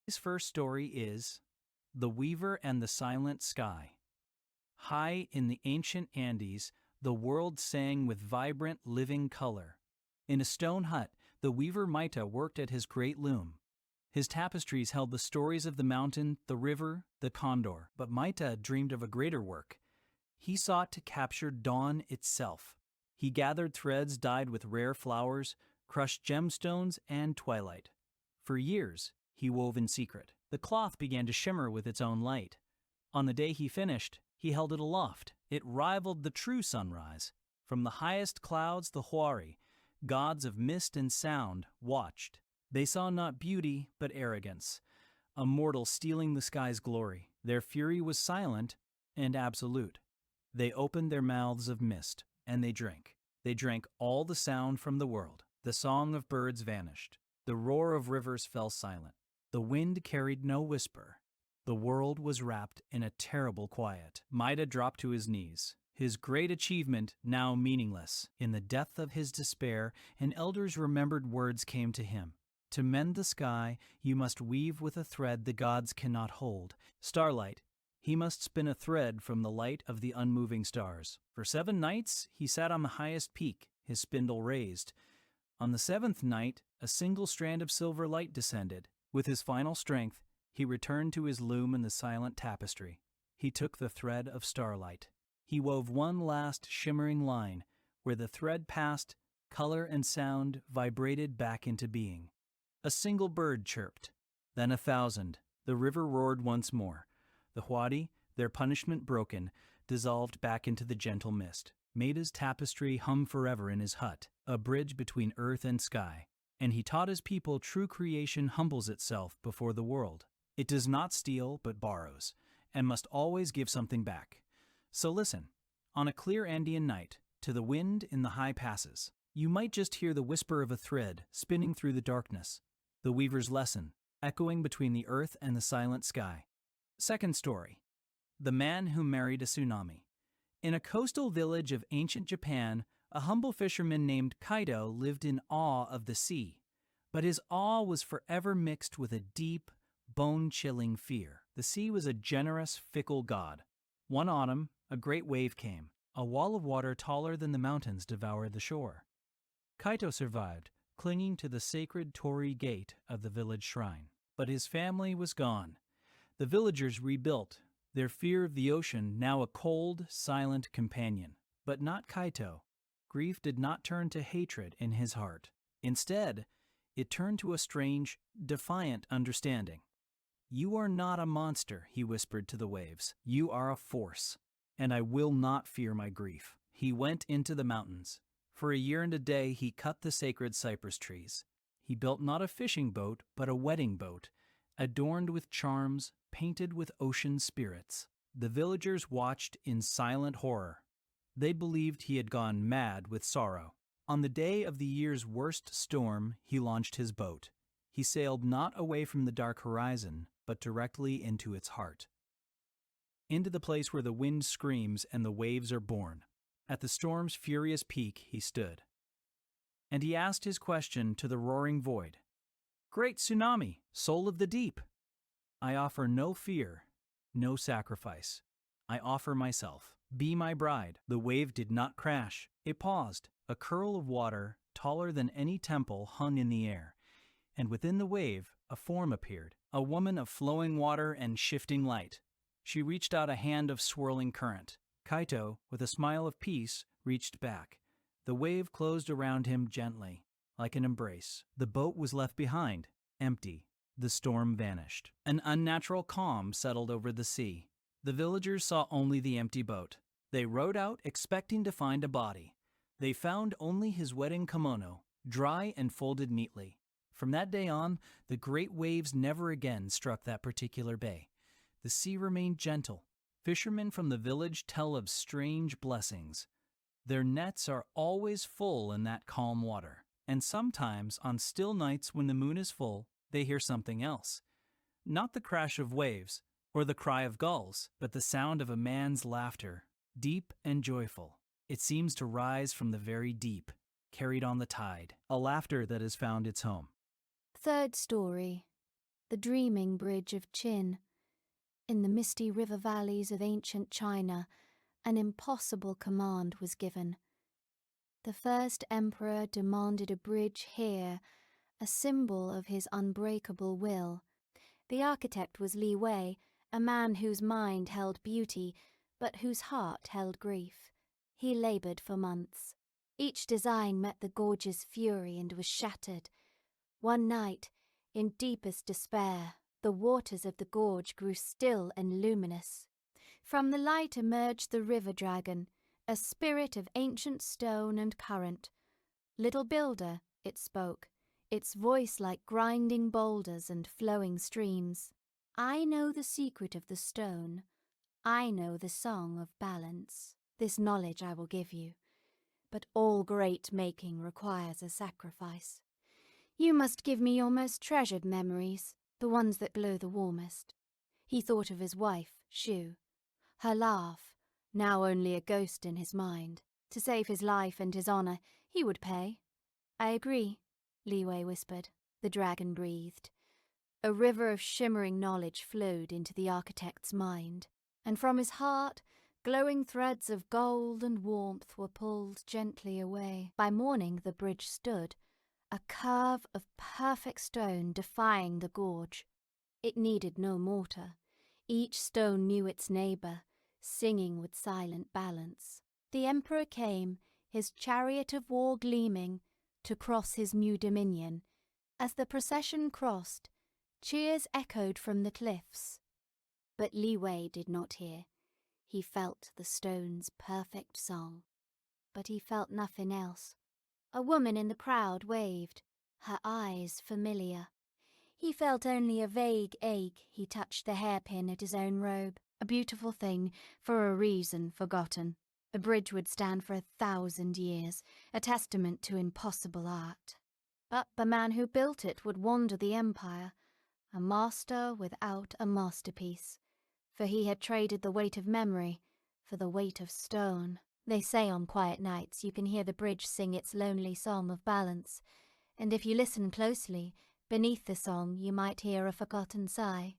His first story is The Weaver and the Silent Sky. High in the ancient Andes, the world sang with vibrant, living color. In a stone hut, the weaver Maita worked at his great loom. His tapestries held the stories of the mountain, the river, the condor. But Maita dreamed of a greater work. He sought to capture dawn itself. He gathered threads dyed with rare flowers, crushed gemstones, and twilight. For years, he wove in secret. The cloth began to shimmer with its own light. On the day he finished, he held it aloft. It rivaled the true sunrise. From the highest clouds, the Huari, gods of mist and sound, watched. They saw not beauty, but arrogance, a mortal stealing the sky's glory. Their fury was silent and absolute. They opened their mouths of mist, and they drank. They drank all the sound from the world. The song of birds vanished. The roar of rivers fell silent. The wind carried no whisper. The world was wrapped in a terrible quiet. Maida dropped to his knees, his great achievement now meaningless. In the depth of his despair, an elder's remembered words came to him. To mend the sky, you must weave with a thread the gods cannot hold. Starlight, he must spin a thread from the light of the unmoving stars. For 7 nights, he sat on the highest peak, his spindle raised. On the 7th night, a single strand of silver light descended. With his final strength, he returned to his loom in the silent tapestry. He took the thread of starlight. He wove one last shimmering line. Where the thread passed, color and sound vibrated back into being. A single bird chirped, then 1,000. The river roared once more. The Huari, their punishment broken, dissolved back into the gentle mist. Maida's tapestry hum forever in his hut, a bridge between earth and sky. And he taught his people true creation humbles itself before the world. It does not steal, but borrows, and must always give something back. So listen, on a clear Andean night, to the wind in the high passes. You might just hear the whisper of a thread spinning through the darkness. The weaver's lesson, echoing between the earth and the silent sky. Second story, The Man Who Married a Tsunami. In a coastal village of ancient Japan, a humble fisherman named Kaido lived in awe of the sea. But his awe was forever mixed with a deep, bone-chilling fear. The sea was a generous, fickle god. One autumn, a great wave came. A wall of water taller than the mountains devoured the shore. Kaito survived, clinging to the sacred torii gate of the village shrine. But his family was gone. The villagers rebuilt, their fear of the ocean now a cold, silent companion. But not Kaito. Grief did not turn to hatred in his heart. Instead, it turned to a strange, defiant understanding. "You are not a monster," he whispered to the waves. "You are a force, and I will not fear my grief." He went into the mountains. For a year and a day he cut the sacred cypress trees. He built not a fishing boat, but a wedding boat, adorned with charms, painted with ocean spirits. The villagers watched in silent horror. They believed he had gone mad with sorrow. On the day of the year's worst storm, he launched his boat. He sailed not away from the dark horizon, but directly into its heart. Into the place where the wind screams and the waves are born. At the storm's furious peak he stood. And he asked his question to the roaring void. "Great tsunami, soul of the deep, I offer no fear, no sacrifice. I offer myself. Be my bride." The wave did not crash. It paused. A curl of water, taller than any temple, hung in the air. And within the wave, a form appeared, a woman of flowing water and shifting light. She reached out a hand of swirling current. Kaito, with a smile of peace, reached back. The wave closed around him gently, like an embrace. The boat was left behind, empty. The storm vanished. An unnatural calm settled over the sea. The villagers saw only the empty boat. They rowed out expecting to find a body. They found only his wedding kimono, dry and folded neatly. From that day on, the great waves never again struck that particular bay. The sea remained gentle. Fishermen from the village tell of strange blessings. Their nets are always full in that calm water. And sometimes, on still nights when the moon is full, they hear something else. Not the crash of waves or the cry of gulls, but the sound of a man's laughter, deep and joyful. It seems to rise from the very deep, carried on the tide, a laughter that has found its home. Third story, the dreaming bridge of Qin. In the misty river valleys of ancient China, an impossible command was given. The first emperor demanded a bridge here, a symbol of his unbreakable will. The architect was Li Wei, a man whose mind held beauty, but whose heart held grief. He labored for months. Each design met the gorge's fury and was shattered. One night, in deepest despair, the waters of the gorge grew still and luminous. From the light emerged the river dragon, a spirit of ancient stone and current. "Little builder," it spoke, its voice like grinding boulders and flowing streams. "I know the secret of the stone. I know the song of balance. This knowledge I will give you. But all great making requires a sacrifice. You must give me your most treasured memories, the ones that glow the warmest." He thought of his wife, Shu. Her laugh, now only a ghost in his mind. To save his life and his honor, he would pay. "I agree," Li Wei whispered. The dragon breathed. A river of shimmering knowledge flowed into the architect's mind, and from his heart, glowing threads of gold and warmth were pulled gently away. By morning the bridge stood, a curve of perfect stone defying the gorge. It needed no mortar. Each stone knew its neighbor, singing with silent balance. The emperor came, his chariot of war gleaming, to cross his new dominion. As the procession crossed, cheers echoed from the cliffs. But Li Wei did not hear. He felt the stone's perfect song. But he felt nothing else. A woman in the crowd waved, her eyes familiar. He felt only a vague ache. He touched the hairpin at his own robe, a beautiful thing for a reason forgotten. A bridge would stand for 1,000 years, a testament to impossible art. But the man who built it would wander the empire, a master without a masterpiece, for he had traded the weight of memory for the weight of stone. They say on quiet nights you can hear the bridge sing its lonely song of balance, and if you listen closely, beneath the song you might hear a forgotten sigh.